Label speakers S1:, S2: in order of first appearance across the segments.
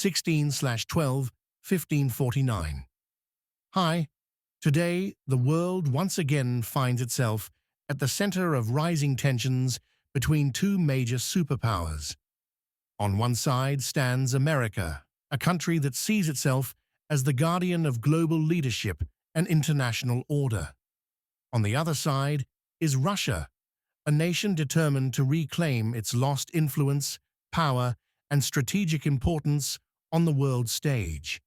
S1: 16/12, 1549. Hi, today the world once again finds itself at the center of rising tensions between two major superpowers. On one side stands America, a country that sees itself as the guardian of global leadership and international order. On the other side is Russia, a nation determined to reclaim its lost influence, power, and strategic importance on the world stage.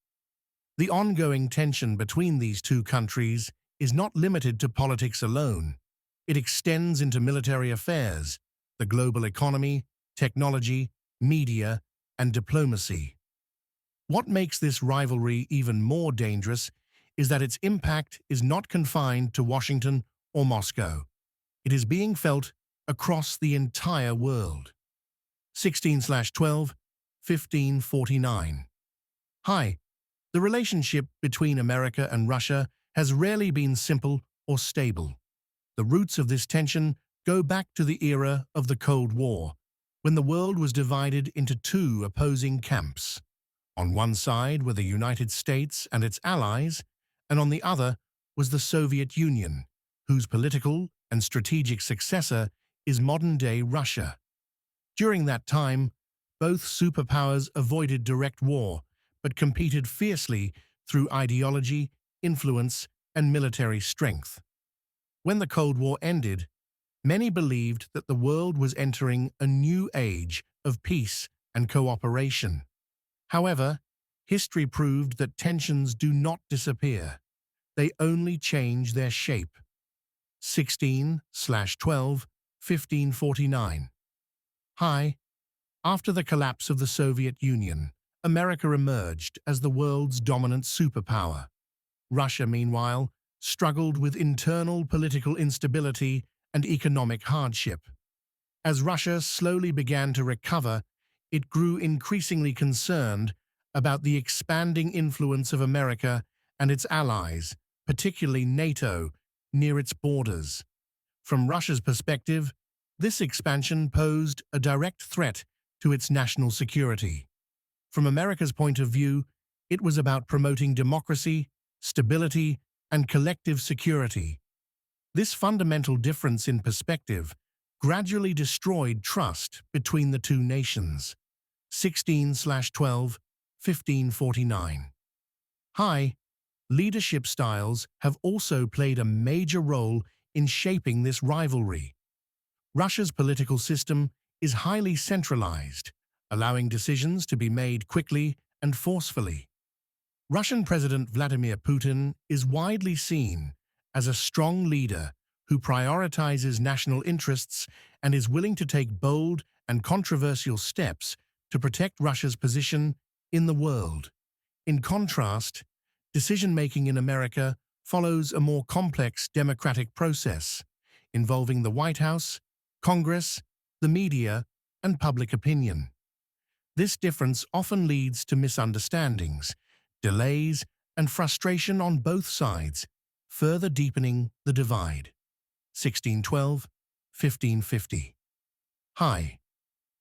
S1: The ongoing tension between these two countries is not limited to politics alone. It extends into military affairs, the global economy, technology, media, and diplomacy. What makes this rivalry even more dangerous is that its impact is not confined to Washington or Moscow. It is being felt across the entire world. 16/12, 1549. Hi, the relationship between America and Russia has rarely been simple or stable. The roots of this tension go back to the era of the Cold War, when the world was divided into two opposing camps. On one side were the United States and its allies, and on the other was the Soviet Union, whose political and strategic successor is modern-day Russia. During that time, both superpowers avoided direct war, but competed fiercely through ideology, influence, and military strength. When the Cold War ended, many believed that the world was entering a new age of peace and cooperation. However, history proved that tensions do not disappear. They only change their shape. 16/12, 1549. Hi. After the collapse of the Soviet Union, America emerged as the world's dominant superpower. Russia, meanwhile, struggled with internal political instability and economic hardship. As Russia slowly began to recover, it grew increasingly concerned about the expanding influence of America and its allies, particularly NATO, near its borders. From Russia's perspective, this expansion posed a direct threat to its national security. From America's point of view, it was about promoting democracy, stability, and collective security. This fundamental difference in perspective gradually destroyed trust between the two nations. 16/12, 1549. Hi. Leadership styles have also played a major role in shaping this rivalry. Russia's political system is highly centralized, allowing decisions to be made quickly and forcefully. Russian President Vladimir Putin is widely seen as a strong leader who prioritizes national interests and is willing to take bold and controversial steps to protect Russia's position in the world. In contrast, decision-making in America follows a more complex democratic process, involving the White House, Congress, the media, and public opinion. This difference often leads to misunderstandings, delays, and frustration on both sides, further deepening the divide. 16/12, 1550. Hi.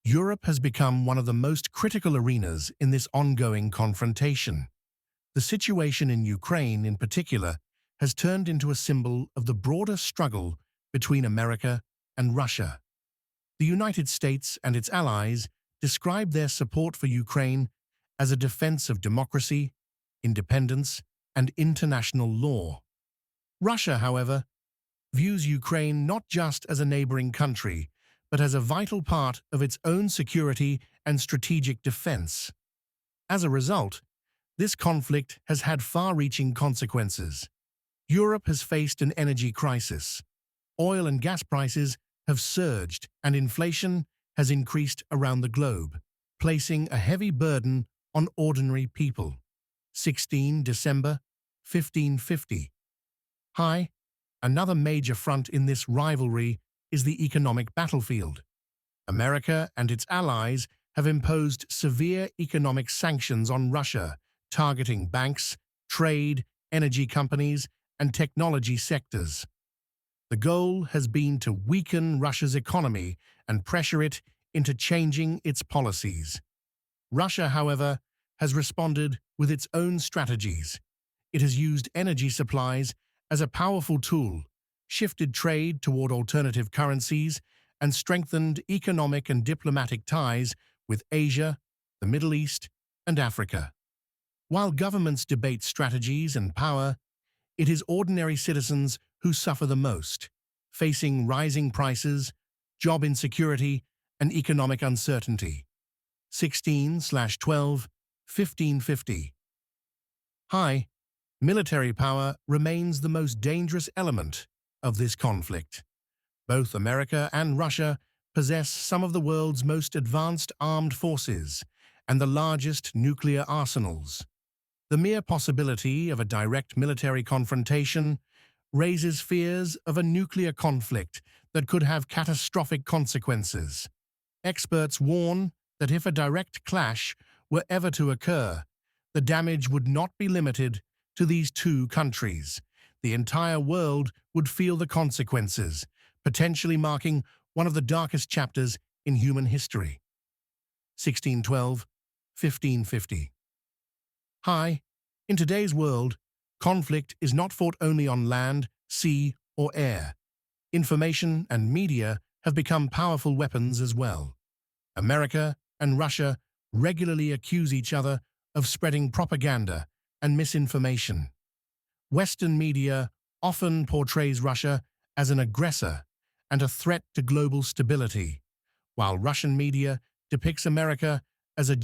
S1: Europe has become one of the most critical arenas in this ongoing confrontation. The situation in Ukraine, in particular, has turned into a symbol of the broader struggle between America and Russia. The United States and its allies describe their support for Ukraine as a defense of democracy, independence, and international law. Russia, however, views Ukraine not just as a neighboring country, but as a vital part of its own security and strategic defense. As a result, this conflict has had far-reaching consequences. Europe has faced an energy crisis. Oil and gas prices have surged, and inflation has increased around the globe, placing a heavy burden on ordinary people. 16 December 1550. Hi. Another major front in this rivalry is the economic battlefield. America and its allies have imposed severe economic sanctions on Russia, targeting banks, trade, energy companies, and technology sectors. The goal has been to weaken Russia's economy and pressure it into changing its policies. Russia, however, has responded with its own strategies. It has used energy supplies as a powerful tool, shifted trade toward alternative currencies, and strengthened economic and diplomatic ties with Asia, the Middle East, and Africa. While governments debate strategies and power, it is ordinary citizens who suffer the most, facing rising prices, job insecurity, and economic uncertainty. 16/12, 1550. High military power remains the most dangerous element of this conflict. Both America and Russia possess some of the world's most advanced armed forces and the largest nuclear arsenals. The mere possibility of a direct military confrontation raises fears of a nuclear conflict that could have catastrophic consequences. Experts warn that if a direct clash were ever to occur, the damage would not be limited to these two countries. The entire world would feel the consequences, potentially marking one of the darkest chapters in human history. 1612, 1550. Hi, in today's world, conflict is not fought only on land, sea, or air. Information and media have become powerful weapons as well. America and Russia regularly accuse each other of spreading propaganda and misinformation. Western media often portrays Russia as an aggressor and a threat to global stability, while Russian media depicts America as a